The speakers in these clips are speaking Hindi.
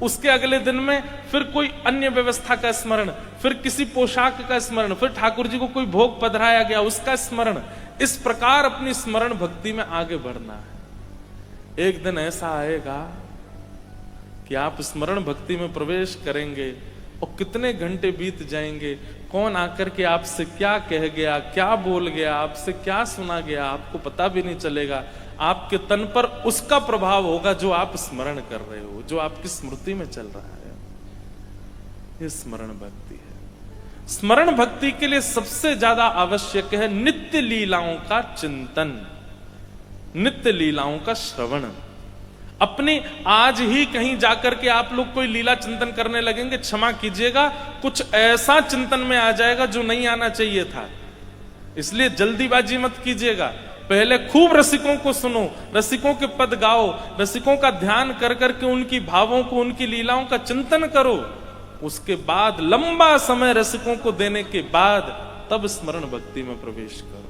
उसके अगले दिन में फिर कोई अन्य व्यवस्था का स्मरण, फिर किसी पोशाक का स्मरण, फिर ठाकुर जी को कोई भोग पधराया गया उसका स्मरण। इस प्रकार अपनी स्मरण भक्ति में आगे बढ़ना है। एक दिन ऐसा आएगा कि आप स्मरण भक्ति में प्रवेश करेंगे और कितने घंटे बीत जाएंगे, कौन आकर के आपसे क्या कह गया, क्या बोल गया, आपसे क्या सुना गया, आपको पता भी नहीं चलेगा। आपके तन पर उसका प्रभाव होगा जो आप स्मरण कर रहे हो, जो आपकी स्मृति में चल रहा है। ये स्मरण भक्ति है। स्मरण भक्ति के लिए सबसे ज्यादा आवश्यक है नित्य लीलाओं का चिंतन, नित्य लीलाओं का श्रवण। अपनी आज ही कहीं जाकर के आप लोग कोई लीला चिंतन करने लगेंगे, क्षमा कीजिएगा, कुछ ऐसा चिंतन में आ जाएगा जो नहीं आना चाहिए था। इसलिए जल्दीबाजी मत कीजिएगा, पहले खूब रसिकों को सुनो, रसिकों के पद गाओ, रसिकों का ध्यान कर करके उनकी भावों को, उनकी लीलाओं का चिंतन करो। उसके बाद लंबा समय रसिकों को देने के बाद तब स्मरण भक्ति में प्रवेश करो।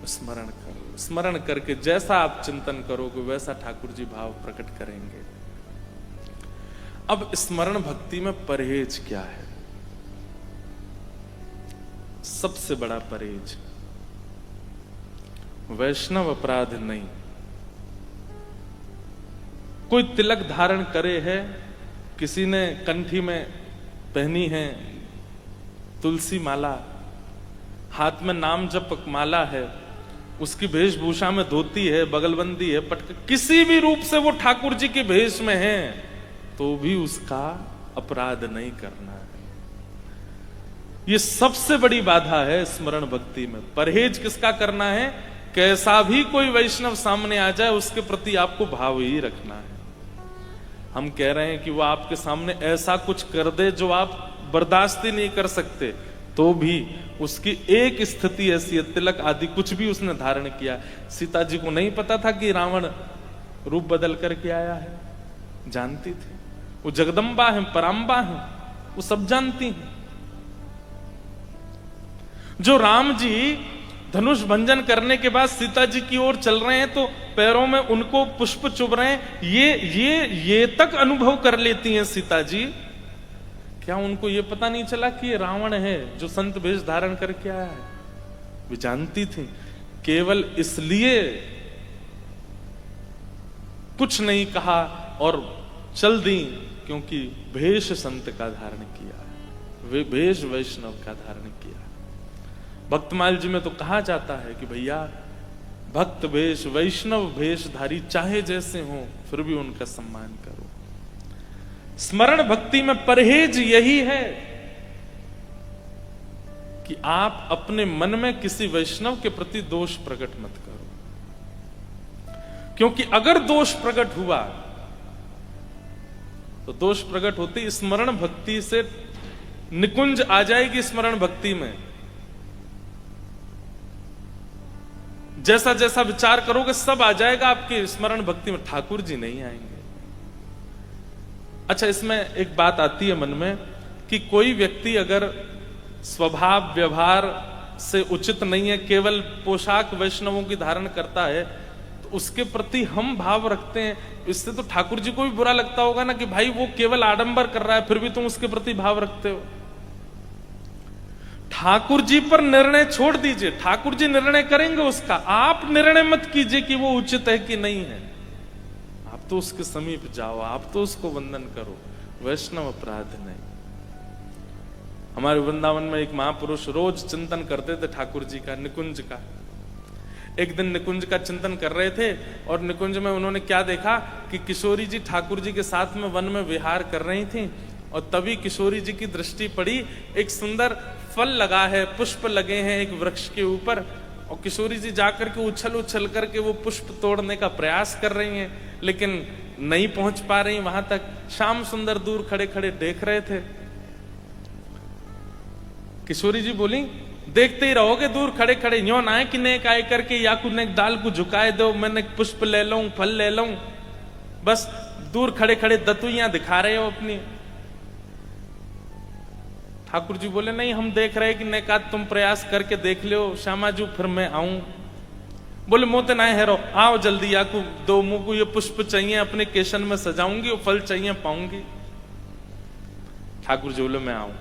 स्मरण करो, स्मरण करके जैसा आप चिंतन करोगे वैसा ठाकुर जी भाव प्रकट करेंगे। अब स्मरण भक्ति में परहेज क्या है? सबसे बड़ा परहेज वैष्णव अपराध नहीं। कोई तिलक धारण करे है, किसी ने कंठी में पहनी है तुलसी माला, हाथ में नाम जप माला है, उसकी वेशभूषा में धोती है, बगलबंदी है, पटक, किसी भी रूप से वो ठाकुर जी के भेष में है, तो भी उसका अपराध नहीं करना है। ये सबसे बड़ी बाधा है स्मरण भक्ति में। परहेज किसका करना है? कैसा भी कोई वैष्णव सामने आ जाए उसके प्रति आपको भाव ही रखना है। हम कह रहे हैं कि वो आपके सामने ऐसा कुछ कर दे जो आप बर्दाश्त ही नहीं कर सकते, तो भी उसकी एक स्थिति ऐसी है, तिलक आदि कुछ भी उसने धारण किया। सीता जी को नहीं पता था कि रावण रूप बदल करके आया है, जानती थी। वो जगदम्बा है, पराम्बा है, वो सब जानती हैं। जो राम जी धनुष भंजन करने के बाद सीता जी की ओर चल रहे हैं तो पैरों में उनको पुष्प चुभ रहे हैं, ये तक अनुभव कर लेती हैं सीता जी। क्या उनको ये पता नहीं चला कि ये रावण है जो संत वेश धारण करके आया है? वे जानती थी, केवल इसलिए कुछ नहीं कहा और चल दी क्योंकि भेष संत का धारण किया, वे भेष वैष्णव का धारण किया। भक्तमाल जी में तो कहा जाता है कि भैया भक्त भेष, वैष्णव भेषधारी चाहे जैसे हो फिर भी उनका सम्मान करो। स्मरण भक्ति में परहेज यही है कि आप अपने मन में किसी वैष्णव के प्रति दोष प्रकट मत करो, क्योंकि अगर दोष प्रकट हुआ तो दोष प्रकट होती स्मरण भक्ति से निकुंज आ जाएगी। स्मरण भक्ति में जैसा जैसा विचार करोगे सब आ जाएगा आपके स्मरण भक्ति में, ठाकुर जी नहीं आएंगे। अच्छा, इसमें एक बात आती है मन में कि कोई व्यक्ति अगर स्वभाव व्यवहार से उचित नहीं है, केवल पोशाक वैष्णवों की धारण करता है, तो उसके प्रति हम भाव रखते हैं। इससे तो ठाकुर जी को भी बुरा लगता होगा ना कि भाई वो केवल आडंबर कर रहा है फिर भी तुम उसके प्रति भाव रखते हो। ठाकुर जी पर निर्णय छोड़ दीजिए, ठाकुर जी निर्णय करेंगे उसका। आप निर्णय मत कीजिए कि वो उचित है कि नहीं है। आप तो उसके समीप जाओ, आप तो उसको वंदन करो, वैष्णव अपराध नहीं। हमारे वृंदावन में एक महापुरुष रोज चिंतन करते थे ठाकुर जी का, निकुंज का। एक दिन निकुंज का चिंतन कर रहे थे और निकुंज में उन्होंने क्या देखा कि किशोरी जी ठाकुर जी के साथ में वन में विहार कर रही थी और तभी किशोरी जी की दृष्टि पड़ी, एक सुंदर फल लगा है, पुष्प लगे हैं एक वृक्ष के ऊपर, और किशोरी जी जाकर के उछल उछल करके वो पुष्प तोड़ने का प्रयास कर रही हैं, लेकिन नहीं पहुंच पा रही वहां तक। श्याम सुंदर दूर खड़े खड़े देख रहे थे। किशोरी जी बोली, देखते ही रहोगे दूर खड़े खड़े, यूं ना है कि नेक आए करके या कुछ नेक दाल को झुकाए दो, मैंने पुष्प ले लूं, फल ले लूं, बस दूर खड़े खड़े दतुइयां दिखा रहे हो अपनी। ठाकुर जी बोले, नहीं हम देख रहे कि नेकात तुम प्रयास करके देख लो श्यामा जी, फिर मैं आऊं। बोले मोते ना हेरो, आओ जल्दी आकू, दो मुंह को ये पुष्प चाहिए, अपने केशन में सजाऊंगी, और फल चाहिए पाऊंगी। ठाकुर जी बोले मैं आऊं।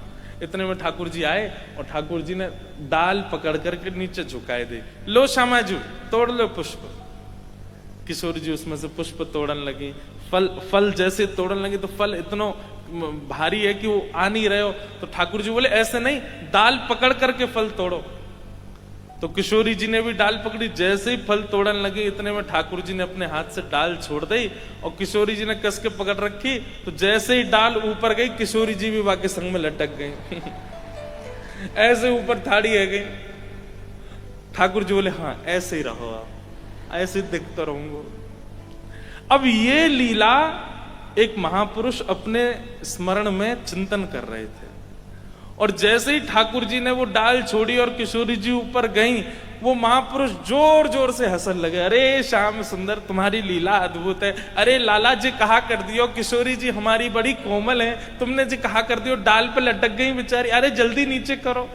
इतने में ठाकुर जी आए और ठाकुर जी ने डाल पकड़ करके नीचे झुकाए दे, लो श्यामाजू तोड़ लो पुष्प। किशोरी जी उसमें से पुष्प तोड़न लगी, फल जैसे तोड़न लगी तो फल इतना भारी है कि वो आ नहीं रहे हो। तो ठाकुर जी बोले ऐसे नहीं, डाल पकड़ करके फल तोड़ो। तो किशोरी जी ने भी डाल पकड़ी, जैसे ही फल तोड़न लगे इतने में ठाकुर जी ने अपने हाथ से डाल छोड़ दी और किशोरी जी ने कस के पकड़ रखी। तो जैसे ही डाल ऊपर गई, किशोरी जी भी बाकी संग में लटक गई ऐसे ऊपर थाड़ी है गई। ठाकुर जी बोले हाँ ऐसे ही रहो, आप ऐसे दिखता रहूंगा। अब ये लीला एक महापुरुष अपने स्मरण में चिंतन कर रहे थे, और जैसे ही ठाकुर जी ने वो डाल छोड़ी और किशोरी जी ऊपर गई, वो महापुरुष जोर जोर से हंसने लगे। अरे श्याम सुंदर तुम्हारी लीला अद्भुत है, अरे लाला जी कहा कर दियो, किशोरी जी हमारी बड़ी कोमल है, तुमने जी कहा कर दियो, डाल पे लटक गई बेचारी, अरे जल्दी नीचे करो।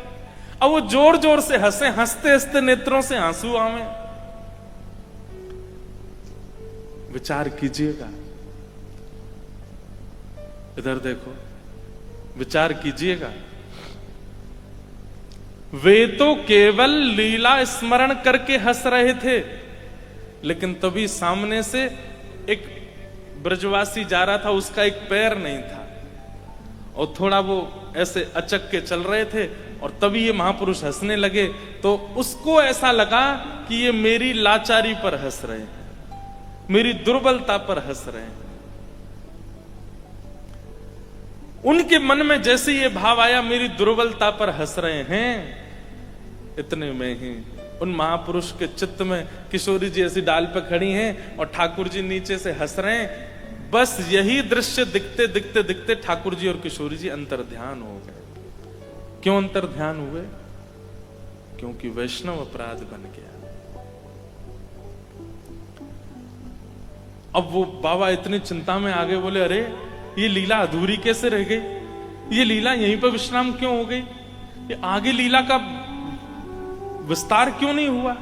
अब वो जोर जोर से हंसे, हंसते हंसते नेत्रों से आंसू आवे। विचार कीजिएगा, इधर देखो, विचार कीजिएगा। वे तो केवल लीला स्मरण करके हंस रहे थे, लेकिन तभी सामने से एक ब्रजवासी जा रहा था, उसका एक पैर नहीं था और थोड़ा वो ऐसे अचक के चल रहे थे, और तभी ये महापुरुष हंसने लगे। तो उसको ऐसा लगा कि ये मेरी लाचारी पर हंस रहे हैं, मेरी दुर्बलता पर हंस रहे हैं। उनके मन में जैसे ये भाव आया, मेरी दुर्बलता पर हंस रहे हैं, इतने में ही उन महापुरुष के चित्त में किशोरी जी ऐसी डाल पे खड़ी हैं और ठाकुर जी नीचे से हंस रहे हैं। बस यही दृश्य दिखते दिखते दिखते ठाकुर जी और किशोरी जी अंतर्ध्यान हो गए। क्यों अंतर्ध्यान हुए? क्योंकि वैष्णव अपराध बन गया। अब वो बाबा इतनी चिंता में आगे, बोले अरे ये लीला अधूरी कैसे रह गई, ये लीला यहीं पर विश्राम क्यों हो गई, ये आगे लीला का विस्तार क्यों नहीं हुआ।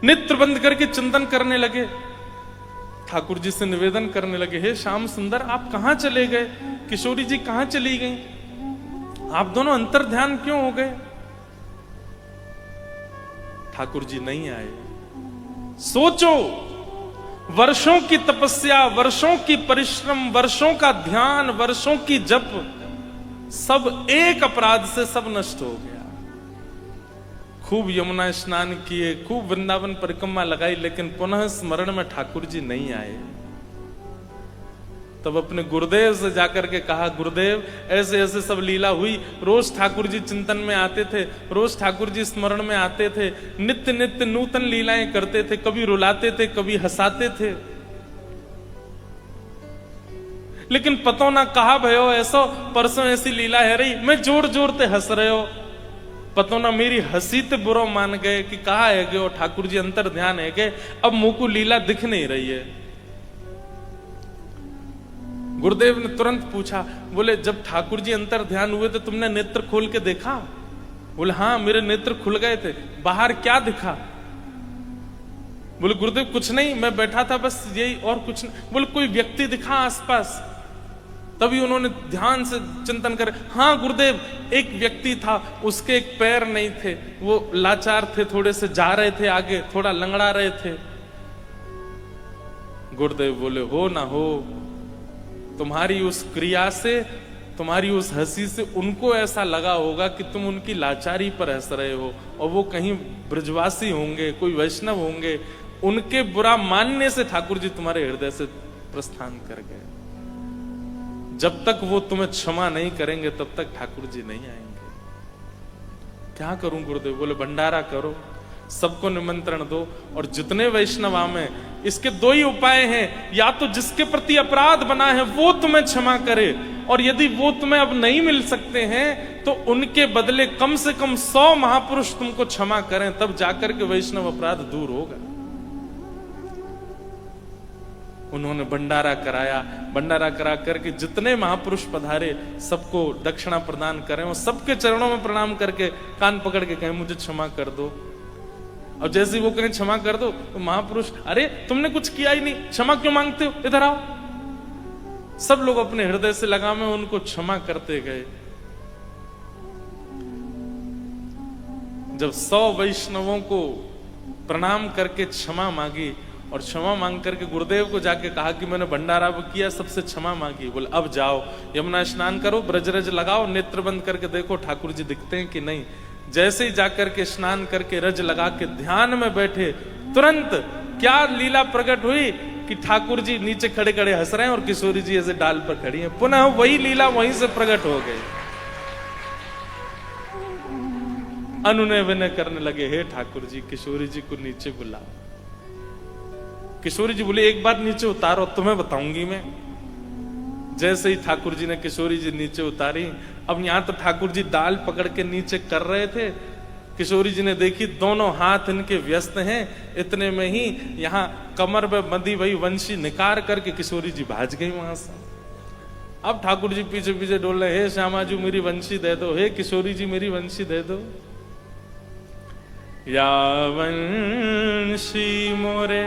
नेत्र बंद करके चिंतन करने लगे, ठाकुर जी से निवेदन करने लगे, हे श्याम सुंदर आप कहां चले गए, किशोरी जी कहां चली गई, आप दोनों अंतर्ध्यान क्यों हो गए। ठाकुर जी नहीं आए। सोचो, वर्षों की तपस्या, वर्षों की परिश्रम, वर्षों का ध्यान, वर्षों की जप, सब एक अपराध से सब नष्ट हो गया। खूब यमुना स्नान किए, खूब वृंदावन परिक्रमा लगाई, लेकिन पुनः स्मरण में ठाकुर जी नहीं आए। तब अपने गुरुदेव से जाकर के कहा, गुरुदेव ऐसे ऐसे सब लीला हुई। रोज ठाकुर जी चिंतन में आते थे, रोज ठाकुर जी स्मरण में आते थे, नित्य नित्य नूतन लीलाएं करते थे, कभी रुलाते थे, कभी हंसाते थे, लेकिन पतो ना कहा भयो ऐसो, परसों ऐसी लीला है रही, मैं जोर जोर ते हंस रहे हो, पतो ना मेरी हंसी ते बुरो मान गए कि कहा है गए, ठाकुर जी अंतर ध्यान है गए, अब मुंह को लीला दिख नहीं रही है। गुरुदेव ने तुरंत पूछा, बोले जब ठाकुर जी अंतर ध्यान हुए तो तुमने नेत्र खोल के देखा? बोले हाँ मेरे नेत्र खुल गए थे। बाहर क्या दिखा? बोले गुरुदेव कुछ नहीं, मैं बैठा था बस यही, और कुछ नहीं। बोले कोई व्यक्ति दिखा आसपास? तभी उन्होंने ध्यान से चिंतन करे, हाँ गुरुदेव एक व्यक्ति था, उसके एक पैर नहीं थे, वो लाचार थे, थोड़े से जा रहे थे आगे, थोड़ा लंगड़ा रहे थे। गुरुदेव बोले हो ना हो, तुम्हारी उस क्रिया से, तुम्हारी उस हंसी से उनको ऐसा लगा होगा कि तुम उनकी लाचारी पर हंस रहे हो, और वो कहीं ब्रजवासी होंगे, कोई वैष्णव होंगे, उनके बुरा मानने से ठाकुर जी तुम्हारे हृदय से प्रस्थान कर गए। जब तक वो तुम्हें क्षमा नहीं करेंगे तब तक ठाकुर जी नहीं आएंगे। क्या करूं गुरुदेव? बोले भंडारा करो, सबको निमंत्रण दो, और जितने वैष्णव में इसके दो ही उपाय हैं, या तो जिसके प्रति अपराध बना है वो तुम्हें क्षमा करे, और यदि वो तुम्हें अब नहीं मिल सकते हैं तो उनके बदले कम से कम 100 महापुरुष तुमको क्षमा करें, तब जाकर के वैष्णव अपराध दूर होगा। उन्होंने भंडारा कराया, भंडारा करा करके जितने महापुरुष पधारे सबको दक्षिणा प्रदान करें और सबके चरणों में प्रणाम करके कान पकड़ के कहें मुझे क्षमा कर दो। और जैसे ही वो कहें क्षमा कर दो तो महापुरुष, अरे तुमने कुछ किया ही नहीं, क्षमा क्यों मांगते हो, इधर आओ। सब लोग अपने हृदय से लगाम में उनको क्षमा करते गए। जब 100 वैष्णवों को प्रणाम करके क्षमा मांगी और क्षमा मांग करके गुरुदेव को जाके कहा कि मैंने भंडारा किया, सबसे क्षमा मांगी, बोले अब जाओ यमुना स्नान करो, ब्रजरज लगाओ, नेत्र बंद करके देखो ठाकुर जी दिखते हैं कि नहीं। जैसे ही जाकर के स्नान करके रज लगा के ध्यान में बैठे, तुरंत क्या लीला प्रकट हुई कि ठाकुर जी नीचे खड़े खड़े हंस रहे हैं और किशोरी जी ऐसे डाल पर खड़ी हैं। पुनः वही लीला वहीं से प्रकट हो गई। अनुनय विनय करने लगे, हे ठाकुर जी किशोरी जी को नीचे बुलाओ। किशोरी जी बोले एक बार नीचे उतारो तुम्हें बताऊंगी मैं। जैसे ही ठाकुर जी ने किशोरी जी नीचे उतारी, अब यहां तो ठाकुर जी दाल पकड़ के नीचे कर रहे थे, किशोरी जी ने देखी दोनों हाथ इनके व्यस्त हैं, इतने में ही यहां कमर में बंधी वही वंशी निकाल करके किशोरी जी भाज गई वहां से। अब ठाकुर जी पीछे पीछे डोल रहे, हे श्यामाजू मेरी वंशी दे दो, हे किशोरी जी मेरी वंशी दे दो। या वंशी मोरे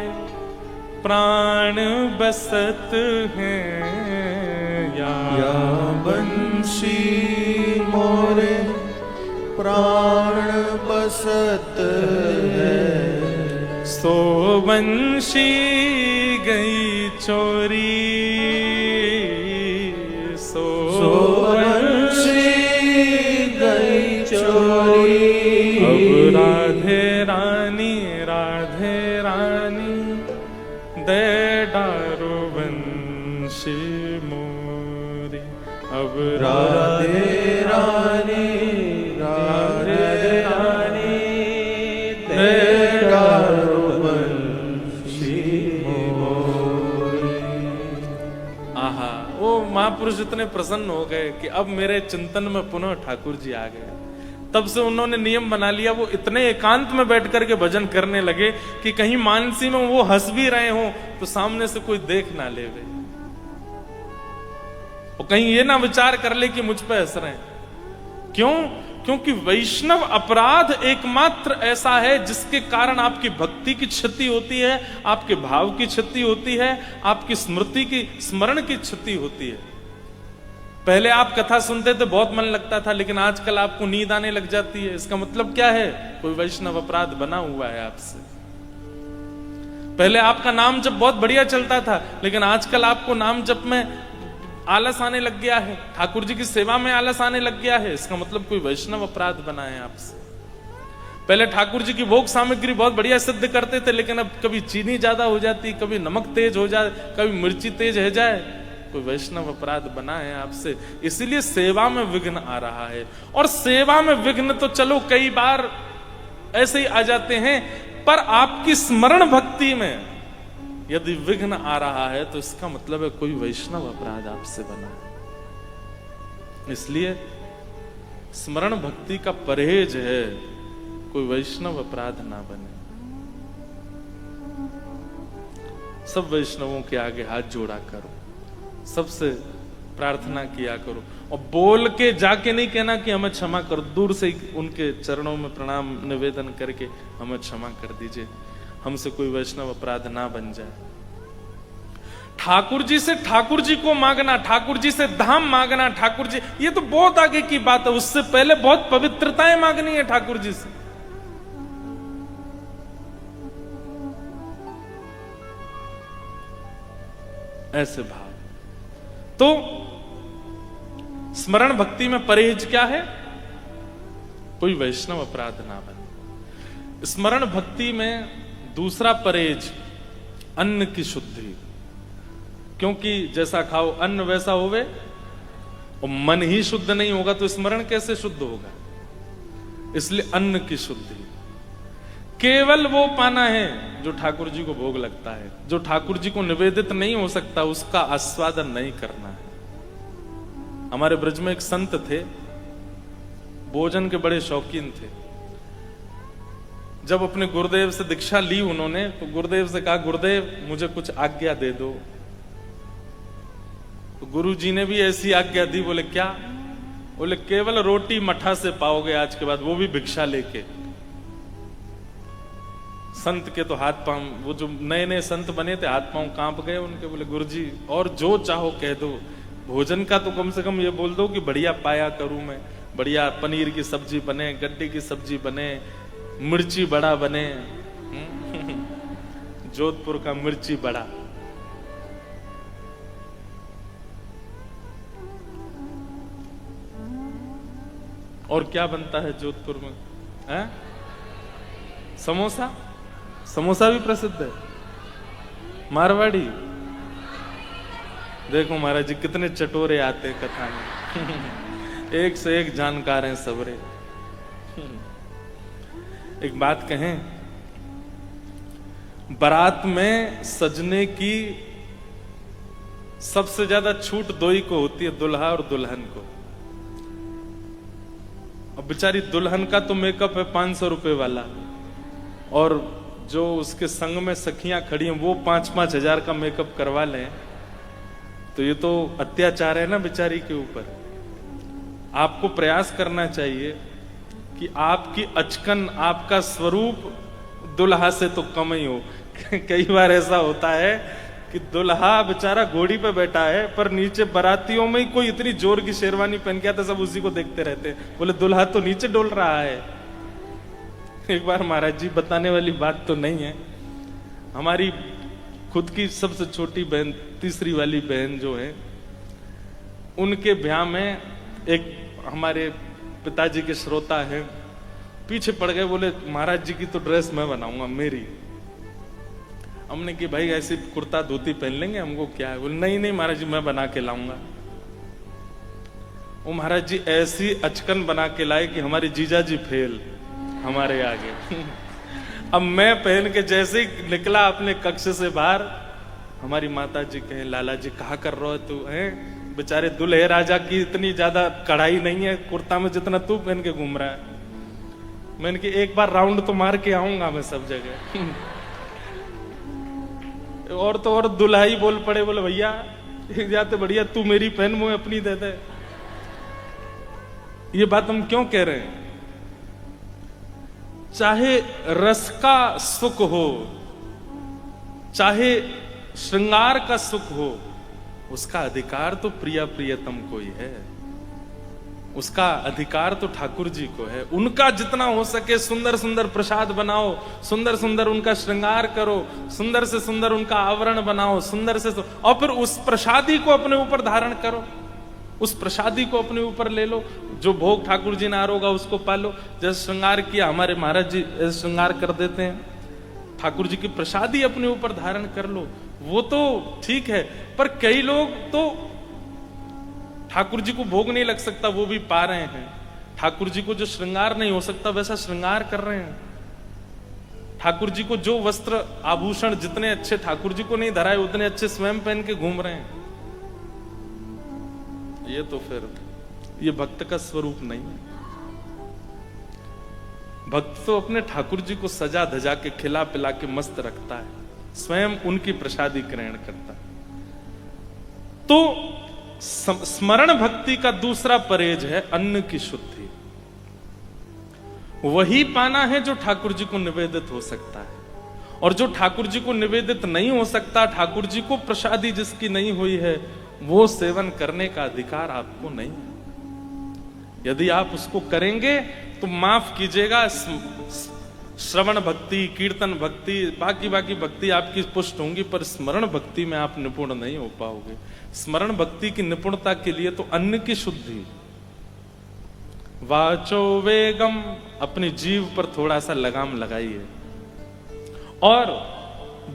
प्राण बसत हैं, या वंशी मोरे प्राण बसत है, सो वंशी गई चोरी, सो वंशी गई चोरी। अब राधे रानी दे डारो वंशी मोरी, अब राधे रानी दे डारो वंशी मोरी। आहा, वो महापुरुष इतने प्रसन्न हो गए कि अब मेरे चिंतन में पुनः ठाकुर जी आ गए। तब से उन्होंने नियम बना लिया, वो इतने एकांत में बैठ करके भजन करने लगे कि कहीं मानसी में वो हंस भी रहे हो तो सामने से कोई देख ना ले वे, और कहीं ये ना विचार कर ले कि मुझ पे हंस रहे हैं। क्यों? क्योंकि वैष्णव अपराध एकमात्र ऐसा है जिसके कारण आपकी भक्ति की क्षति होती है, आपके भाव की क्षति होती है, आपकी स्मृति की स्मरण की क्षति होती है। पहले आप कथा सुनते थे बहुत मन लगता था, लेकिन आजकल आपको नींद आने लग जाती है। इसका मतलब क्या है? कोई वैष्णव अपराध बना हुआ है आपसे। पहले आपका नाम जप बहुत बढ़िया चलता था, लेकिन आजकल आपको नाम जप में आलस आने लग गया है, ठाकुर जी की सेवा में आलस आने लग गया है। इसका मतलब कोई वैष्णव अपराध बना है आपसे। पहले ठाकुर जी की भोग सामग्री बहुत बढ़िया सिद्ध करते थे, लेकिन अब कभी चीनी ज्यादा हो जाती, कभी नमक तेज हो जाए, कभी मिर्ची तेज हो जाए, कोई वैष्णव अपराध बना है आपसे। इसीलिए सेवा में विघ्न आ रहा है। और सेवा में विघ्न तो चलो कई बार ऐसे ही आ जाते हैं, पर आपकी स्मरण भक्ति में यदि विघ्न आ रहा है तो इसका मतलब है कोई वैष्णव अपराध आपसे बना है। इसलिए स्मरण भक्ति का परहेज है, कोई वैष्णव अपराध ना बने। सब वैष्णवों के आगे हाथ जोड़ा करो, सबसे प्रार्थना किया करो, और बोल के जाके नहीं कहना कि हमें क्षमा करो, दूर से ही उनके चरणों में प्रणाम निवेदन करके हमें क्षमा कर दीजिए, हमसे कोई वैष्णव अपराध ना बन जाए। ठाकुर जी से ठाकुर जी को मांगना, ठाकुर जी से धाम मांगना, ठाकुर जी, ये तो बहुत आगे की बात है। उससे पहले बहुत पवित्रताएं मांगनी है ठाकुर जी से। ऐसे भाव। तो स्मरण भक्ति में परहेज क्या है? कोई वैष्णव अपराध ना बने। स्मरण भक्ति में दूसरा परहेज अन्न की शुद्धि, क्योंकि जैसा खाओ अन्न वैसा होवे, और मन ही शुद्ध नहीं होगा तो स्मरण कैसे शुद्ध होगा? इसलिए अन्न की शुद्धि। केवल वो पाना है जो ठाकुर जी को भोग लगता है, जो ठाकुर जी को निवेदित नहीं हो सकता उसका आस्वादन नहीं करना है। हमारे ब्रज में एक संत थे, भोजन के बड़े शौकीन थे। जब अपने गुरुदेव से दीक्षा ली उन्होंने, तो गुरुदेव से कहा, गुरुदेव मुझे कुछ आज्ञा दे दो, तो गुरु जी ने भी ऐसी आज्ञा दी। बोले क्या? बोले केवल रोटी मठा से पाओगे आज के बाद, वो भी भिक्षा लेके। संत के तो हाथ पांव, वो जो नए नए संत बने थे हाथ पांव कांप गए उनके। बोले गुरुजी और जो चाहो कह दो, भोजन का तो कम से कम ये बोल दो कि बढ़िया पाया करूं मैं, बढ़िया पनीर की सब्जी बने, गड्ढे की सब्जी बने, मिर्ची बड़ा बने। जोधपुर का मिर्ची बड़ा। और क्या बनता है जोधपुर में? है समोसा। समोसा भी प्रसिद्ध है। मारवाड़ी, देखो महाराज जी कितने चटोरे आते हैं कथा में। एक से एक जानकार हैं सबरे। एक बात कहें, बारात में सजने की सबसे ज्यादा छूट दो ही को होती है, दुल्हा और दुल्हन को। अब बेचारी दुल्हन का तो मेकअप है 500 रुपए वाला, और जो उसके संग में सखियां खड़ी हैं वो 5-5 हजार का मेकअप करवा लें, तो ये तो अत्याचार है ना बेचारी के ऊपर। आपको प्रयास करना चाहिए कि आपकी अचकन, आपका स्वरूप दुल्हा से तो कम ही हो। कई बार ऐसा होता है कि दुल्हा बेचारा घोड़ी पे बैठा है, पर नीचे बारातियों में ही कोई इतनी जोर की शेरवानी पहन के आता, सब उसी को देखते रहते हैं। बोले दुल्हा तो नीचे डोल रहा है। एक बार महाराज जी, बताने वाली बात तो नहीं है, हमारी खुद की सबसे छोटी बहन, तीसरी वाली बहन जो है, उनके ब्याह में एक हमारे पिताजी के श्रोता हैं, पीछे पड़ गए। बोले महाराज जी की तो ड्रेस मैं बनाऊंगा मेरी। हमने कि भाई ऐसी कुर्ता धोती पहन लेंगे, हमको क्या है। बोले नहीं नहीं महाराज जी मैं बना के लाऊंगा। वो महाराज जी ऐसी अचकन बना के लाए कि हमारे जीजा जी फेल हमारे आगे। अब मैं पहन के जैसे ही निकला अपने कक्ष से बाहर, हमारी माता जी कहे लाला जी कहा कर रहा है तू है? बेचारे दुल्हे राजा की इतनी ज्यादा कढ़ाई नहीं है कुर्ता में जितना तू पहन के घूम रहा है। मैंने कि एक बार राउंड तो मार के आऊंगा मैं सब जगह। और तो और दुल्हा ही बोल पड़े, बोले भैया जाते बढ़िया तू मेरी पहन मुझे अपनी दे दे। ये बात हम क्यों कह रहे हैं? चाहे रस का सुख हो, चाहे श्रृंगार का सुख हो, उसका अधिकार तो प्रिया प्रियतम को ही है। उसका अधिकार तो ठाकुर जी को है। उनका जितना हो सके सुंदर सुंदर प्रसाद बनाओ, सुंदर सुंदर उनका श्रृंगार करो, सुंदर से सुंदर उनका आवरण बनाओ, सुंदर से और फिर उस प्रसादी को अपने ऊपर धारण करो, उस प्रसादी को अपने ऊपर ले लो। जो भोग ठाकुर जी ने आरोगा उसको पालो। जैसे श्रृंगार किया हमारे महाराज जी, श्रृंगार कर देते हैं, ठाकुर जी की प्रसादी अपने ऊपर धारण कर लो, वो तो ठीक है। पर कई लोग तो ठाकुर जी को भोग नहीं लग सकता वो भी पा रहे हैं, ठाकुर जी को जो श्रृंगार नहीं हो सकता वैसा श्रृंगार कर रहे हैं। ठाकुर जी को जो वस्त्र आभूषण जितने अच्छे ठाकुर जी को नहीं धराए उतने अच्छे स्वयं पहन के घूम रहे हैं। ये तो फिर ये भक्त का स्वरूप नहीं है। भक्त तो अपने ठाकुर जी को सजा धजा के खिला पिला के मस्त रखता है, स्वयं उनकी प्रसादी ग्रहण करता है। तो स्मरण भक्ति का दूसरा परहेज है अन्न की शुद्धि। वही पाना है जो ठाकुर जी को निवेदित हो सकता है, और जो ठाकुर जी को निवेदित नहीं हो सकता, ठाकुर जी को प्रसादी जिसकी नहीं हुई है, वो सेवन करने का अधिकार आपको नहीं है। यदि आप उसको करेंगे तो माफ कीजिएगा, श्रवण भक्ति, कीर्तन भक्ति, बाकी भक्ति आपकी पुष्ट होंगी, पर स्मरण भक्ति में आप निपुण नहीं हो पाओगे। स्मरण भक्ति की निपुणता के लिए तो अन्न की शुद्धि, वाचो वेगम, अपनी जीव पर थोड़ा सा लगाम लगाइए। और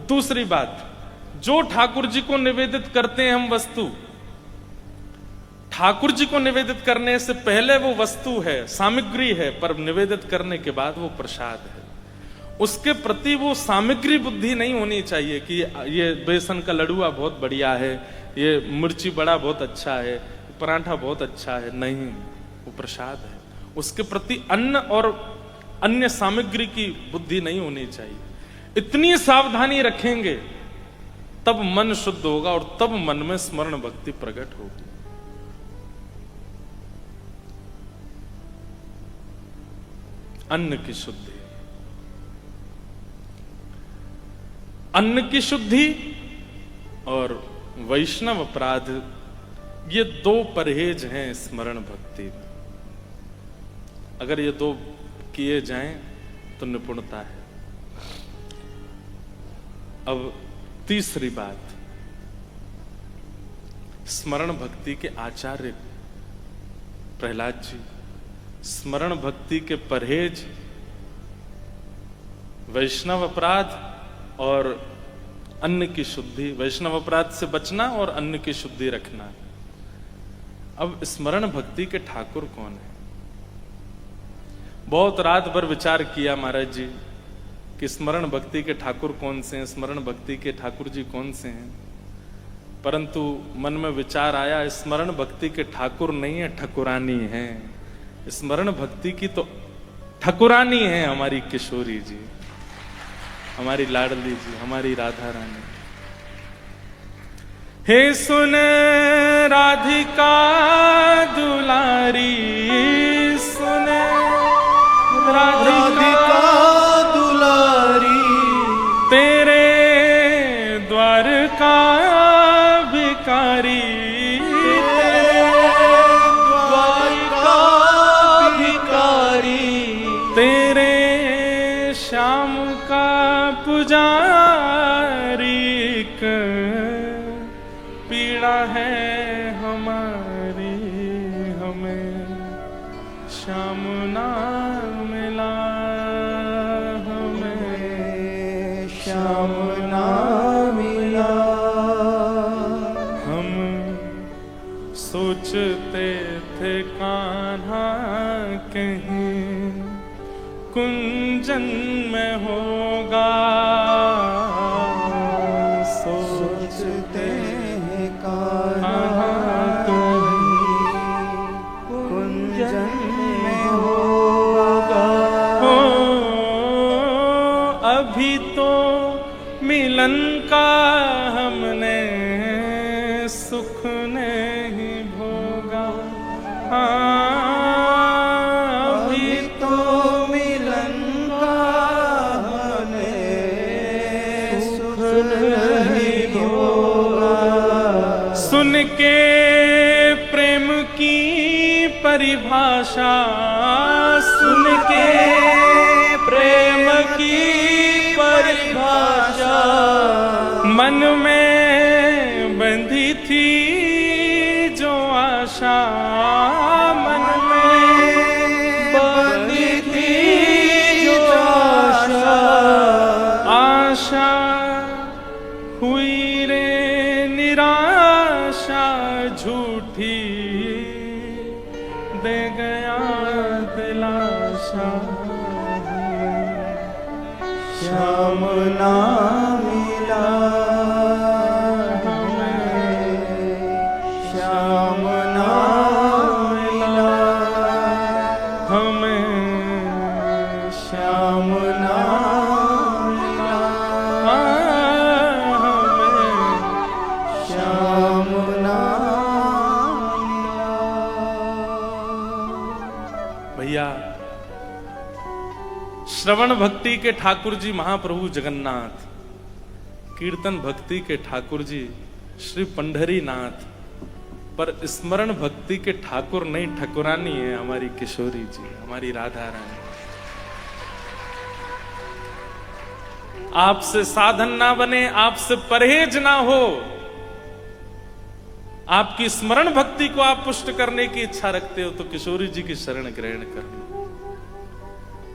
दूसरी बात, जो ठाकुर जी को निवेदित करते हैं हम वस्तु, ठाकुर जी को निवेदित करने से पहले वो वस्तु है, सामग्री है, पर निवेदित करने के बाद वो प्रसाद है। उसके प्रति वो सामग्री बुद्धि नहीं होनी चाहिए कि ये बेसन का लड़ुआ बहुत बढ़िया है, ये मिर्ची बड़ा बहुत अच्छा है, पराठा बहुत अच्छा है। नहीं, वो प्रसाद है। उसके प्रति अन्न और अन्य सामग्री की बुद्धि नहीं होनी चाहिए। इतनी सावधानी रखेंगे तब मन शुद्ध होगा और तब मन में स्मरण भक्ति प्रकट होगी। अन्न की शुद्धि, अन्न की शुद्धि और वैष्णव अपराध, ये दो परहेज हैं स्मरण भक्ति में। अगर ये दो किए जाएं तो निपुणता है। अब तीसरी बात, स्मरण भक्ति के आचार्य प्रहलाद जी, स्मरण भक्ति के परहेज, वैष्णव अपराध और अन्न की शुद्धि, वैष्णव अपराध से बचना और अन्न की शुद्धि रखना। अब स्मरण भक्ति के ठाकुर कौन है? बहुत रात भर विचार किया महाराज जी कि स्मरण भक्ति के ठाकुर कौन से हैं, स्मरण भक्ति के ठाकुर जी कौन से हैं, परंतु मन में विचार आया स्मरण भक्ति के ठाकुर नहीं है, ठकुरानी है। स्मरण भक्ति की तो ठकुरानी है हमारी किशोरी जी, हमारी लाडली जी, हमारी राधा रानी। हे सुन राधिका दुलारी, सुन राधिका दुलारी, तेरे द्वार का भिकारी, द्वार का भिकारी, तेरे श्याम का पुजारी, पीड़ा है हमारी, हमें श्याम ना मिला, हमें श्याम ना मिला। हम सोचते थे कान्हा कहीं कुंजन में होगा, सोचते हैं कान्हा कहीं कुंजन में होगा। हो अभी तो मिलन का हमने सुख नहीं भोगा, अभी तो मिलन का हमने सुख नहीं भोगा। सुन के प्रेम की परिभाषा, सुन के प्रेम की परिभाषा मन में बंधी थी जो आशा, मन में बंधी थी जो आशा, आशा हुई रे निराशा, झूठी दे गया दिलासा, श्याम ना मिला हमें, श्याम ना मिला हमें श्याम ना मिला, हमें श्याम ना मिला। भैया, श्रवण भक्ति के ठाकुर जी महाप्रभु जगन्नाथ, कीर्तन भक्ति के ठाकुर जी श्री पंढरीनाथ, पर स्मरण भक्ति के ठाकुर नहीं, ठकुरानी है हमारी किशोरी जी, हमारी राधा रानी। आपसे साधन ना बने, आपसे परहेज ना हो, आपकी स्मरण भक्ति को आप पुष्ट करने की इच्छा रखते हो तो किशोरी जी की शरण ग्रहण कर लो।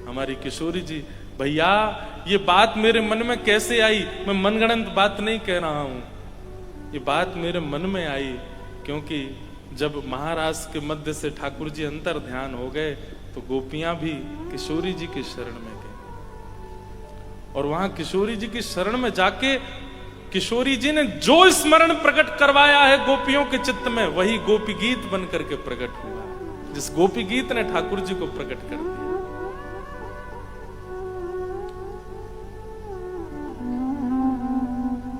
हमारी किशोरी जी, भैया ये बात मेरे मन में कैसे आई? मैं मनगढ़ंत बात नहीं कह रहा हूं, ये बात मेरे मन में आई क्योंकि जब महाराष्ट्र के मध्य से ठाकुर जी अंतर ध्यान हो गए तो गोपियां भी किशोरी जी की शरण में गई और वहां किशोरी जी की शरण में जाके किशोरी जी ने जो स्मरण प्रकट करवाया है गोपियों के चित्त में, वही गोपी गीत बन करके प्रकट हुआ, जिस गोपी गीत ने ठाकुर जी को प्रकट कर दिया।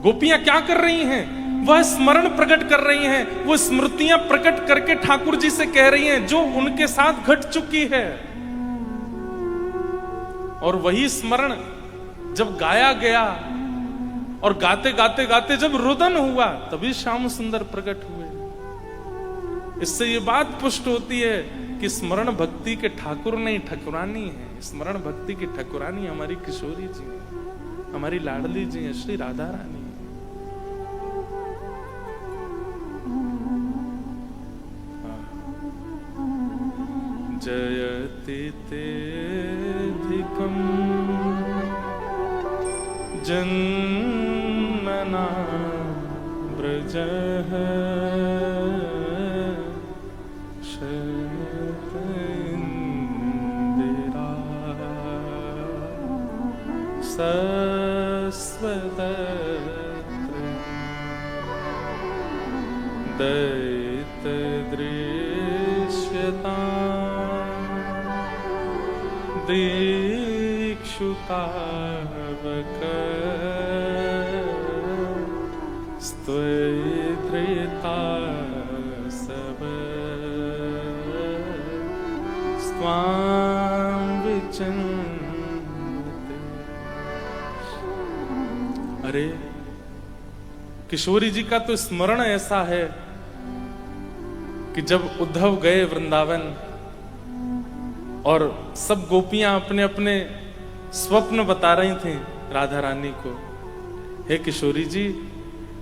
गोपियां क्या कर रही हैं? वह स्मरण प्रकट कर रही हैं, वो स्मृतियां प्रकट करके ठाकुर जी से कह रही हैं जो उनके साथ घट चुकी है। और वही स्मरण जब गाया गया और गाते गाते गाते जब रुदन हुआ, तभी श्याम सुंदर प्रकट हुए। इससे ये बात पुष्ट होती है कि स्मरण भक्ति के ठाकुर नहीं, ठकुरानी है। स्मरण भक्ति की ठकुरानी हमारी किशोरी जी है, हमारी लाडली जी है, श्री राधा रानी। जयति तेऽधिकम् जन्मना व्रजः शयत इन्दिरा सस्वतत्र दैतदृश्यता दीक्षुतावक स्त्वधृता सब स्वां विचिन्वते। अरे किशोरी जी का तो स्मरण ऐसा है कि जब उद्धव गए वृंदावन और सब गोपियां अपने अपने स्वप्न बता रही थी राधा रानी को, हे किशोरी जी,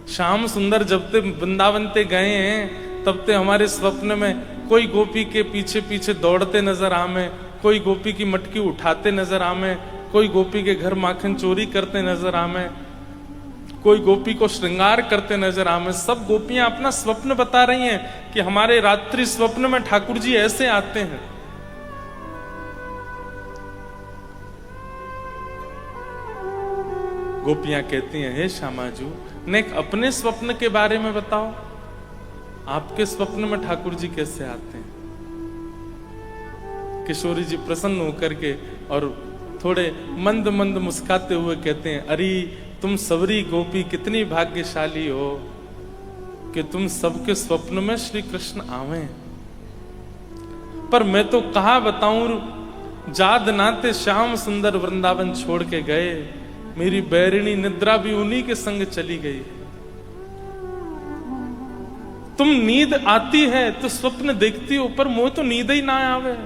श्याम सुंदर जब ते वृंदावन ते गए हैं तब ते हमारे स्वप्न में कोई गोपी के पीछे पीछे दौड़ते नजर आमे, कोई गोपी की मटकी उठाते नजर आमे, कोई गोपी के घर माखन चोरी करते नजर आमे, कोई गोपी को श्रृंगार करते नजर आमे। सब गोपियां अपना स्वप्न बता रही हैं कि हमारे रात्रि स्वप्न में ठाकुर जी ऐसे आते हैं। गोपियां कहती हैं, हे श्यामाजू, ने अपने स्वप्न के बारे में बताओ, आपके स्वप्न में ठाकुर जी कैसे आते हैं? किशोरी जी प्रसन्न होकर के और थोड़े मंद मंद मुस्काते हुए कहते हैं, अरे तुम सबरी गोपी कितनी भाग्यशाली हो कि तुम सबके स्वप्न में श्री कृष्ण आवे। पर मैं तो कहा बताऊं, जाद नाते श्याम सुंदर वृंदावन छोड़ के गए, मेरी बैरिणी निद्रा भी उन्हीं के संग चली गई। तुम नींद आती है तो स्वप्न देखती हो, पर मोह तो नींद ही ना आवे।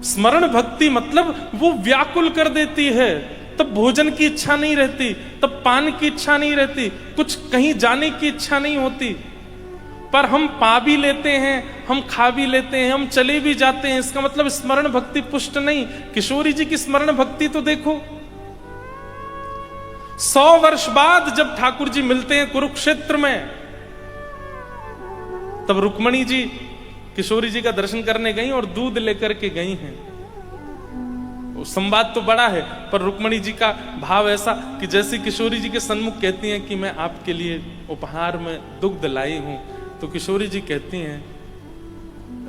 स्मरण भक्ति मतलब वो व्याकुल कर देती है, तब भोजन की इच्छा नहीं रहती, तब पान की इच्छा नहीं रहती, कुछ कहीं जाने की इच्छा नहीं होती। पर हम पा भी लेते हैं, हम खा भी लेते हैं, हम चले भी जाते हैं, इसका मतलब स्मरण भक्ति पुष्ट नहीं। किशोरी जी की स्मरण भक्ति तो देखो, 100 वर्ष बाद जब ठाकुर जी मिलते हैं कुरुक्षेत्र में, तब रुक्मणी जी किशोरी जी का दर्शन करने गई और दूध लेकर के गई हैं। संवाद तो बड़ा है, पर रुक्मणी जी का भाव ऐसा कि जैसे किशोरी जी के सन्मुख कहती हैं कि मैं आपके लिए उपहार में दुग्ध लाई हूं, तो किशोरी जी कहती हैं,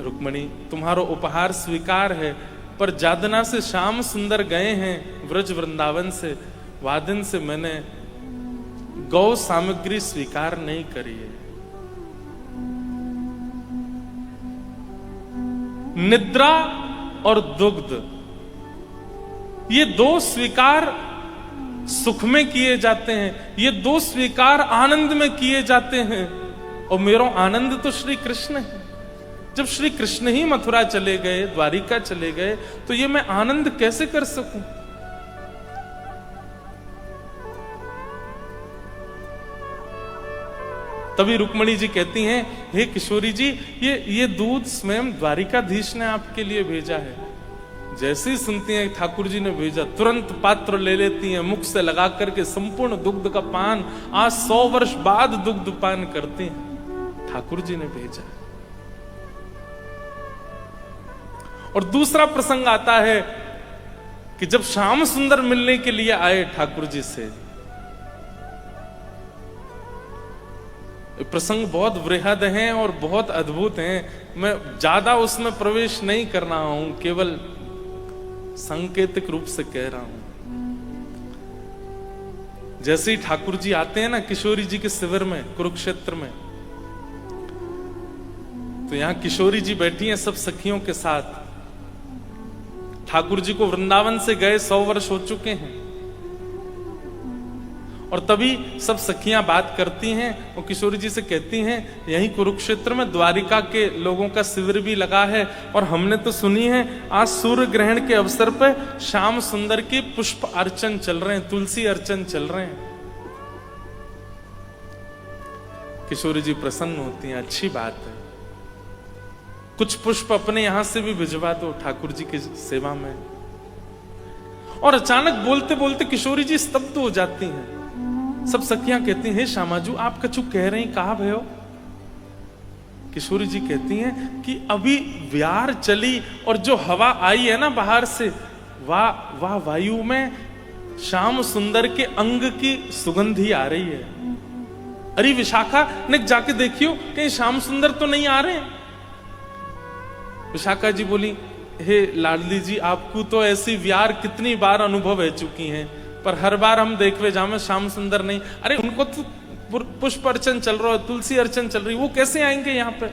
रुक्मणी तुम्हारा उपहार स्वीकार है, पर जादना से श्याम सुंदर गए हैं व्रज वृंदावन से, वादिन से मैंने गौ सामग्री स्वीकार नहीं करी है। निद्रा और दुग्ध, ये 2 स्वीकार सुख में किए जाते हैं, ये 2 स्वीकार आनंद में किए जाते हैं, और मेरा आनंद तो श्री कृष्ण है। जब श्री कृष्ण ही मथुरा चले गए, द्वारिका चले गए, तो ये मैं आनंद कैसे कर सकूं? तभी रुक्मणी जी कहती हैं, हे किशोरी जी, ये दूध स्वयं द्वारिकाधीश ने आपके लिए भेजा है। जैसे ही सुनती हैं ठाकुर जी ने भेजा, तुरंत पात्र ले लेती हैं, मुख से लगा करके संपूर्ण दुग्ध का पान, आज 100 वर्ष बाद दुग्ध पान करती हैं, ठाकुर जी ने भेजा। और दूसरा प्रसंग आता है कि जब श्याम सुंदर मिलने के लिए आए ठाकुर जी से, प्रसंग बहुत वृहद हैं और बहुत अद्भुत हैं, मैं ज्यादा उसमें प्रवेश नहीं कर रहा हूं, केवल सांकेतिक रूप से कह रहा हूं। जैसे ही ठाकुर जी आते हैं ना किशोरी जी के शिविर में कुरुक्षेत्र में, तो यहां किशोरी जी बैठी हैं सब सखियों के साथ। ठाकुर जी को वृंदावन से गए 100 वर्ष हो चुके हैं, और तभी सब सखियां बात करती हैं और किशोरी जी से कहती हैं यहीं कुरुक्षेत्र में द्वारिका के लोगों का शिविर भी लगा है, और हमने तो सुनी है आज सूर्य ग्रहण के अवसर पर श्याम सुंदर के पुष्प अर्चन चल रहे हैं, तुलसी अर्चन चल रहे हैं। किशोरी जी प्रसन्न होती हैं, अच्छी बात है, कुछ पुष्प अपने यहां से भी भिजवा दो ठाकुर जी की सेवा में। और अचानक बोलते बोलते किशोरी जी स्तब्ध हो जाती हैं। सब सखियां कहती हैं, हे श्यामाजू आप कछु कह रही, कहा भयो? किशोरी जी कहती हैं कि अभी व्यार चली और जो हवा आई है ना बाहर से, वाह वायु में श्याम सुंदर के अंग की सुगंधी आ रही है। अरे विशाखा ने जाके देखियो कहीं श्याम सुंदर तो नहीं आ रहे हैं। विशाखा जी बोली, हे लाडली जी आपको तो ऐसी व्यार कितनी बार अनुभव हो चुकी हैं, पर हर बार हम देखवे जामे श्याम सुंदर नहीं। अरे उनको तो पुष्प अर्चन चल रहा है, तुलसी अर्चन चल रही, वो कैसे आएंगे यहाँ पे?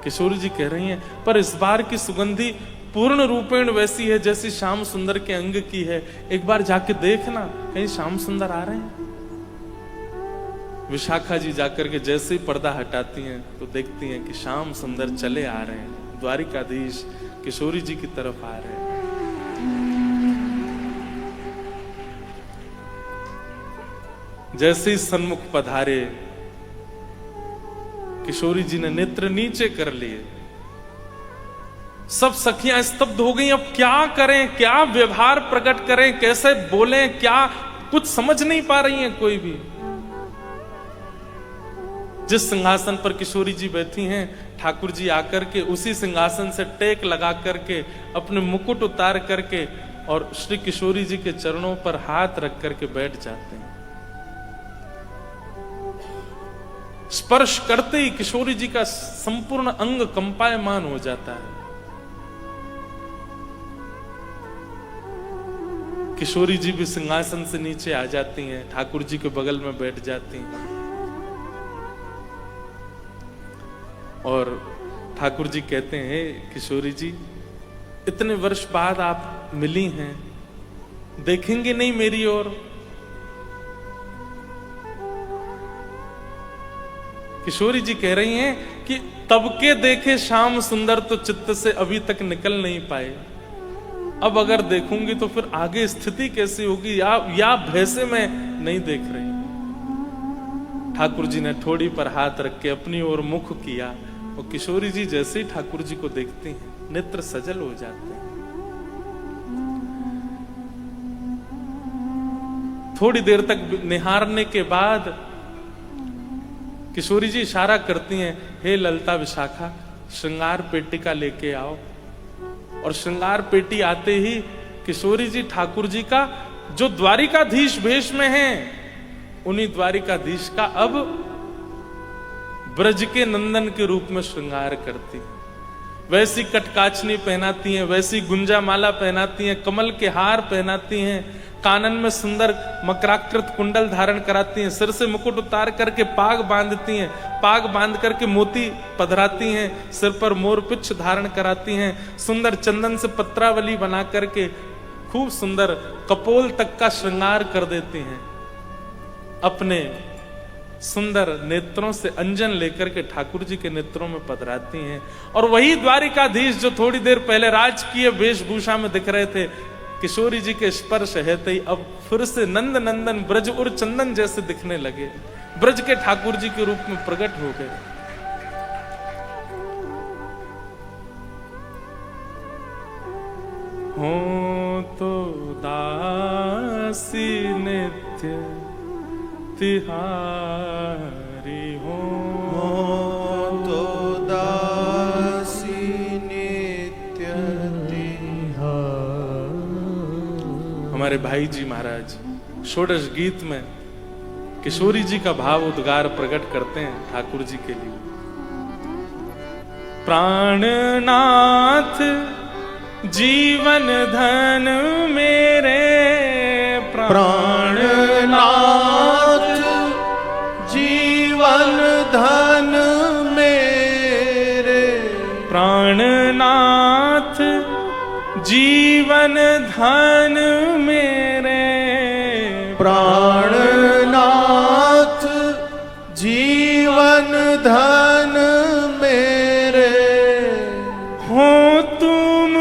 किशोरी जी कह रही हैं, पर इस बार की सुगंधी पूर्ण रूपेण वैसी है जैसी श्याम सुंदर के अंग की है, एक बार जाके देखना कहीं श्याम सुंदर आ रहे हैं। विशाखा जी जाकर के जैसे ही पर्दा हटाती हैं तो देखती हैं कि श्याम सुंदर चले आ रहे हैं, द्वारिकाधीश किशोरी जी की तरफ आ रहे हैं। जैसे ही सन्मुख पधारे, किशोरी जी ने नेत्र नीचे कर लिए। सब सखियां स्तब्ध हो गई, अब क्या करें, क्या व्यवहार प्रकट करें, कैसे बोलें, क्या कुछ समझ नहीं पा रही हैं कोई भी। जिस सिंहासन पर किशोरी जी बैठी हैं, ठाकुर जी आकर के उसी सिंहासन से टेक लगा करके अपने मुकुट उतार करके और श्री किशोरी जी के चरणों पर हाथ रख करके बैठ जाते हैं। स्पर्श करते ही किशोरी जी का संपूर्ण अंग कंपायमान हो जाता है। किशोरी जी भी सिंहासन से नीचे आ जाती हैं, ठाकुर जी के बगल में बैठ जाती हैं, और ठाकुर जी कहते हैं, किशोरी जी इतने वर्ष बाद आप मिली हैं, देखेंगे नहीं मेरी ओर? किशोरी जी कह रही हैं कि तब के देखे श्याम सुंदर तो चित्त से अभी तक निकल नहीं पाए, अब अगर देखूंगी तो फिर आगे स्थिति कैसी होगी, या भय से मैं नहीं देख रही। ठाकुर जी ने ठोड़ी पर हाथ रख के अपनी ओर मुख किया, और किशोरी जी जैसे ही ठाकुर जी को देखती हैं नेत्र सजल हो जाते हैं। थोड़ी देर तक निहारने के बाद किशोरी जी इशारा करती हैं, हे ललता विशाखा श्रृंगार पेटिका लेके आओ। और श्रृंगार पेटी आते ही किशोरी जी ठाकुर जी का जो द्वारिकाधीश भेष में हैं, उन्हीं द्वारिकाधीश का अब ब्रज के नंदन के रूप में श्रृंगार करती हैं। वैसी कटकाचनी पहनाती हैं, वैसी गुंजा माला पहनाती हैं, कमल के हार पहनाती हैं, कानन में सुंदर मकराकृत कुंडल धारण कराती हैं, सिर से मुकुट उतार करके पाग बांधती हैं, पाग बांध करके मोती पधराती हैं, सिर पर मोर पिच्छ धारण कराती हैं, सुंदर चंदन से पत्रावली बना करके खूब सुंदर कपोल तक का श्रृंगार कर देती हैं। अपने सुंदर नेत्रों से अंजन लेकर के ठाकुर जी के नेत्रों में पधराती हैं। और वही द्वारिकाधीश जो थोड़ी देर पहले राजकीय वेशभूषा में दिख रहे थे, किशोरी जी के स्पर्श है ही अब फिर से नंद नंदन ब्रज और चंदन जैसे दिखने लगे, ब्रज के ठाकुर जी के रूप में प्रकट हो गए। हो तो दासी नित्य तिहारी, हो तो दासी नित्य तिहारी। हमारे भाई जी महाराज षोडश गीत में किशोरी जी का भाव उद्गार प्रकट करते हैं ठाकुर जी के लिए। प्राणनाथ जीवन धन मेरे, प्राणनाथ जीवन धन मेरे, प्राणनाथ जीवन धन मेरे, प्राणनाथ जीवन धन मेरे, हो तुम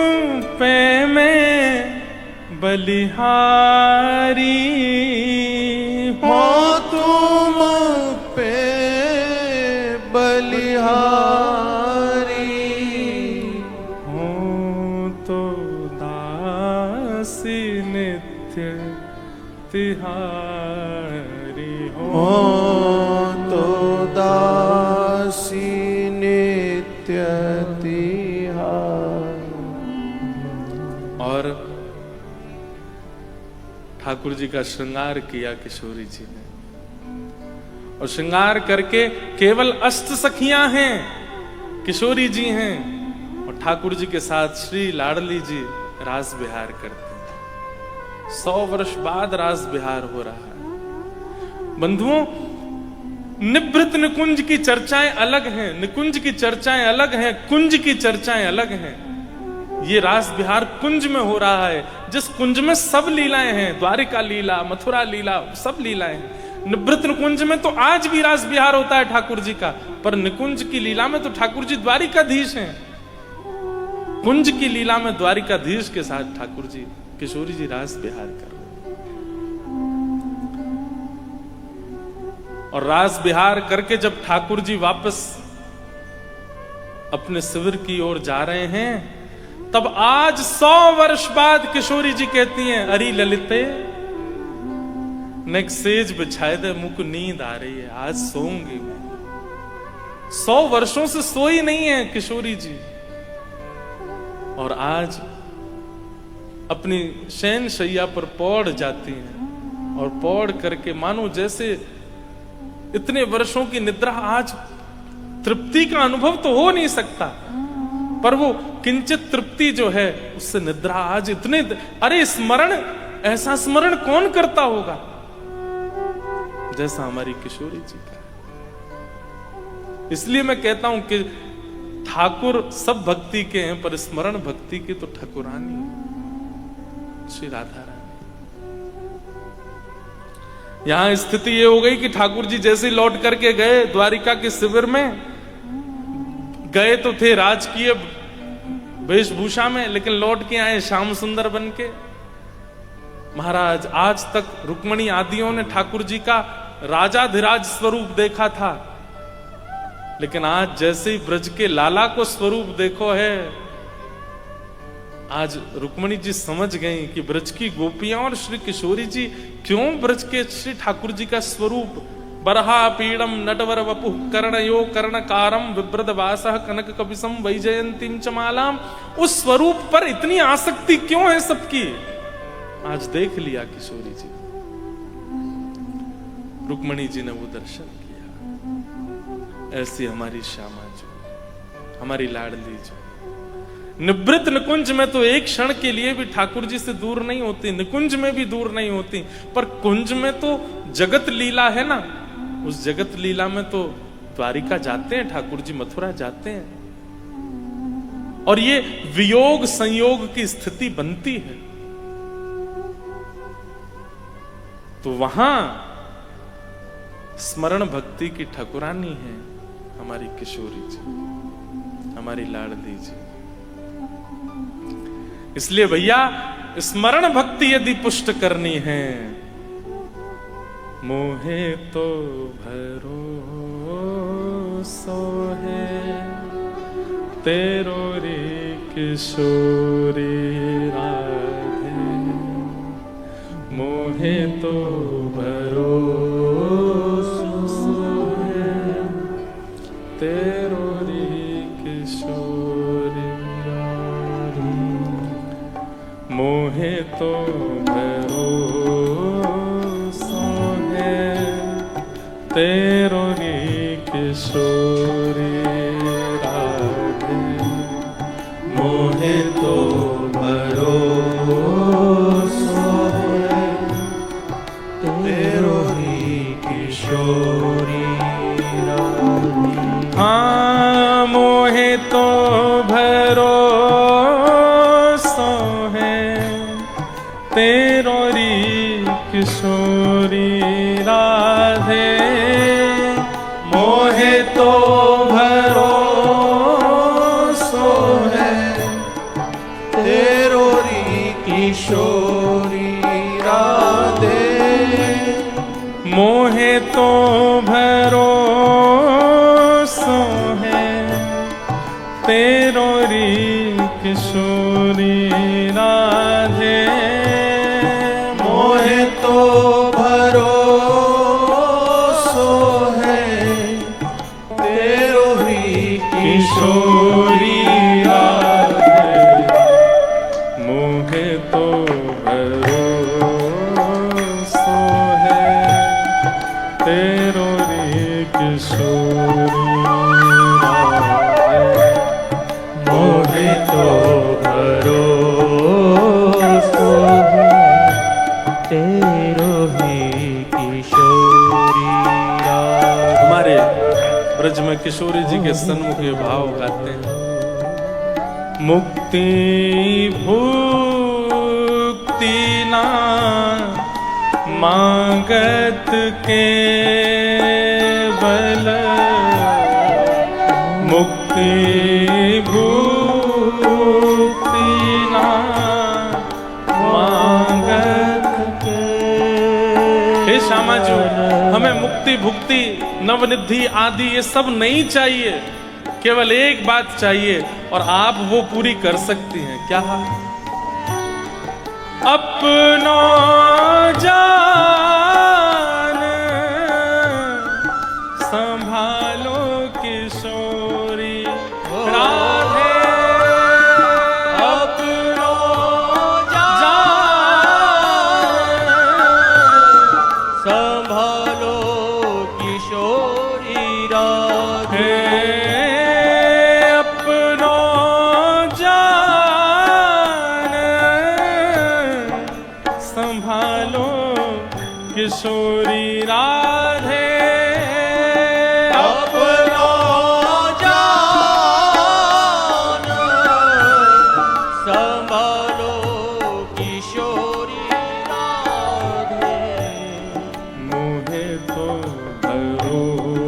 पे मैं बलिहारी, हो तुम पे बलिहारी, हो तो दासी नित्य तिहारी, हो तो दासी नित्य तिहारी। और ठाकुर जी का श्रृंगार किया किशोरी जी ने, और श्रृंगार करके केवल अष्ट सखियां हैं, किशोरी जी हैं, और ठाकुर जी के साथ श्री लाडली जी रास विहार करते हैं। 100 वर्ष बाद रास विहार हो रहा है। बंधुओं, निभृत निकुंज की चर्चाएं अलग हैं, निकुंज की चर्चाएं अलग हैं, कुंज की चर्चाएं अलग हैं। ये रास विहार कुंज में हो रहा है, जिस कुंज में सब लीलाएं हैं, द्वारिका लीला, मथुरा लीला, सब लीलाएं हैं। निभृत निकुंज में तो आज भी रास विहार होता है ठाकुर जी का, पर निकुंज की लीला में तो ठाकुर जी द्वारिकाधीश हैं। कुंज की लीला में द्वारिकाधीश के साथ ठाकुर जी, किशोरी जी रास विहार कर रहे हैं। और रास विहार करके जब ठाकुर जी वापस अपने शिविर की ओर जा रहे हैं, तब आज 100 वर्ष बाद किशोरी जी कहती हैं, अरे ललिते नेक सेज बिछाए दे, मुझको नींद आ रही है, आज सोऊंगी मैं। 100 वर्षों से सोई नहीं है किशोरी जी, और आज अपनी शयन शैया पर पौड़ जाती हैं, और पौड़ करके मानो जैसे इतने वर्षों की निद्रा, आज तृप्ति का अनुभव तो हो नहीं सकता, पर वो किंचित तृप्ति जो है उससे निद्रा आज इतने, अरे स्मरण, ऐसा स्मरण कौन करता होगा जैसा हमारी किशोरी जी का। इसलिए मैं कहता हूं कि ठाकुर सब भक्ति के हैं, पर स्मरण भक्ति की तो ठाकुरानी है, श्री राधा रानी। यहां स्थिति ये हो गई कि ठाकुर जी जैसे लौट करके गए द्वारिका के शिविर में, गए तो थे राजकीय वेशभूषा में, लेकिन लौट के आए श्याम सुंदर बन के। महाराज, आज तक रुक्मणी आदियों ने ठाकुर जी का राजाधिराज स्वरूप देखा था, लेकिन आज जैसे ही ब्रज के लाला को स्वरूप देखो है, आज रुक्मणी जी समझ गई कि ब्रज की गोपियां और श्री किशोरी जी क्यों ब्रज के श्री ठाकुर जी का स्वरूप बरहा पीड़म नटवर वपु कर्णयो कर्णकारम विव्रत वासः कनक कपिसम वैजयंतीम च मालाम, उस स्वरूप पर इतनी आसक्ति क्यों है सबकी, आज देख लिया किशोरी जी। रुक्मणी जी ने वो दर्शन किया। ऐसी हमारी श्यामा जो, हमारी लाडली जो निवृत्त निकुंज में तो एक क्षण के लिए भी ठाकुर जी से दूर नहीं होती, निकुंज में भी दूर नहीं होती, पर कुंज में तो जगत लीला है ना, उस जगत लीला में तो द्वारिका जाते हैं ठाकुर जी, मथुरा जाते हैं, और ये वियोग संयोग की स्थिति बनती है। तो वहां स्मरण भक्ति की ठाकुरानी है हमारी किशोरी जी, हमारी लाडली जी। इसलिए भैया, स्मरण भक्ति यदि पुष्ट करनी है, मोहे तो भरोसो है तेरो रे किशोरी राधे, मोहे तो भरोसो है तेरो रे किशोरी राधे, मोहे तो भरोसो है तेरो रे किशोरी राधे, मोहे तो भरोसो है किशोरी राधे मोहे तो भरोसो है तेरो री किशोरी राधे मोहे तो भरोसो है तेरो री किशोरी राधे मोहे तो भरोसो है तेरो ही किशोरी राधे मोहे तो भरोसो है तेरो रे किशोरी राधे मोहे तो भरोसो है तेरो ही किशोरी राधे। हमारे ब्रज में किशोरी जी के सन्मुख ये भाव गाते हैं। मुक्ति भुक्ति ना मांगत के बल मुक्ति भुक्ति ना मांगत के। हे श्यामा जी, हमें मुक्ति भुक्ति नवनिधि आदि ये सब नहीं चाहिए, केवल एक बात चाहिए और आप वो पूरी कर सकती हैं। क्या? अपनो जान संभालो किशोरी राधे अपनो जान संभालो किशोरी राधे अपनो जान संभालो किशोरी राधे अपनो जान संभालो किशोरी राधे मुझे तो भरोसा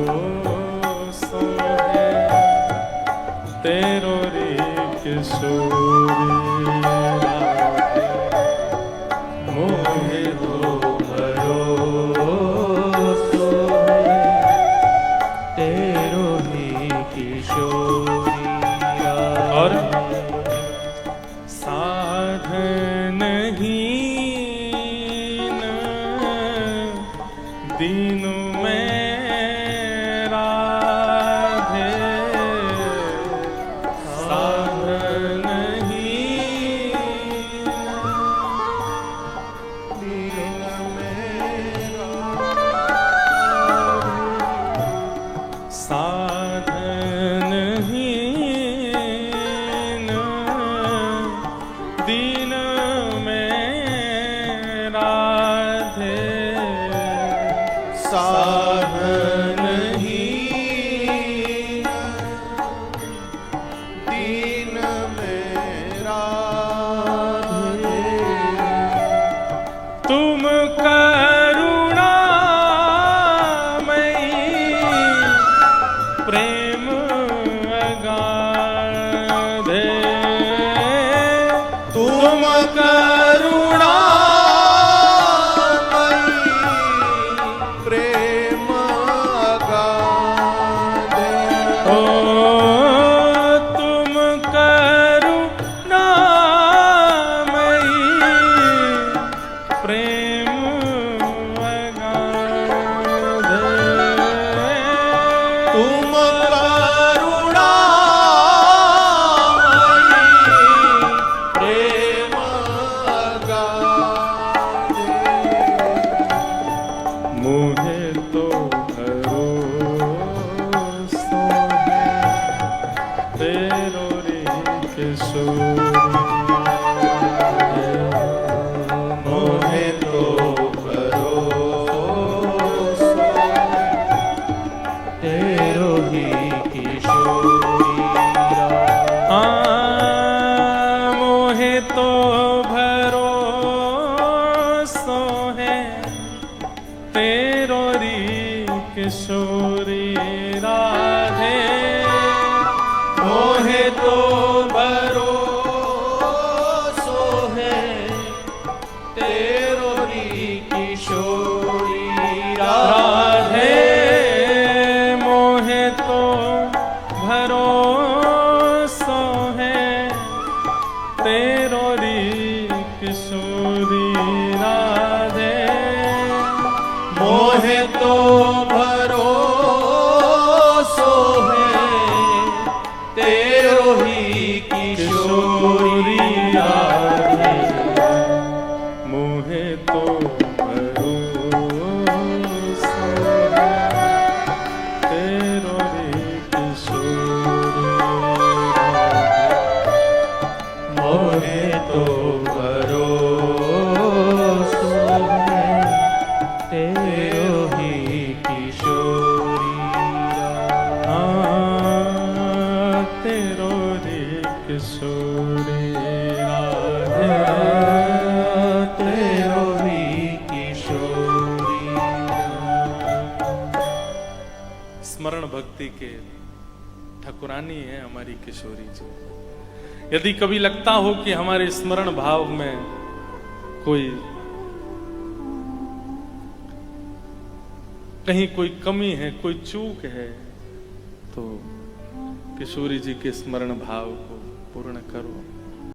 है तेरो रे किशोरी राधे मुझे तो भरोसो है तेरो ही किशोरी और राधे। साधन हीन दीन में राधे साधन हीन दीन मेरा साधन हीन दीन में राधे साधन हीन दीन मेरा तुम करुणामयी प्रेम अगाधे तुम करुणामयी प्रेम अगाधे ओ तुम करुणामयी प्रेम तेरो री किशोरी राधे मोहे तो भरोसो है तेरो री किशोरी राधे मोहे तो भरोसो है तेरो री किशोरी राधे मोहे तो भरोसो है तेरो ही किशोरी राधे मोहे तो भरोसा तेरो रे किशोरी मोहे तो भरोसो है तेरो ही किशोरी तेरो रे किशोरी राधे तेरो ही किशोरी स्मरण भक्ति के ठाकुरानी है हमारी किशोरी जी। यदि कभी लगता हो कि हमारे स्मरण भाव में कोई कहीं कोई कमी है, कोई चूक है, तो किशोरी जी के स्मरण भाव को पूर्ण करो।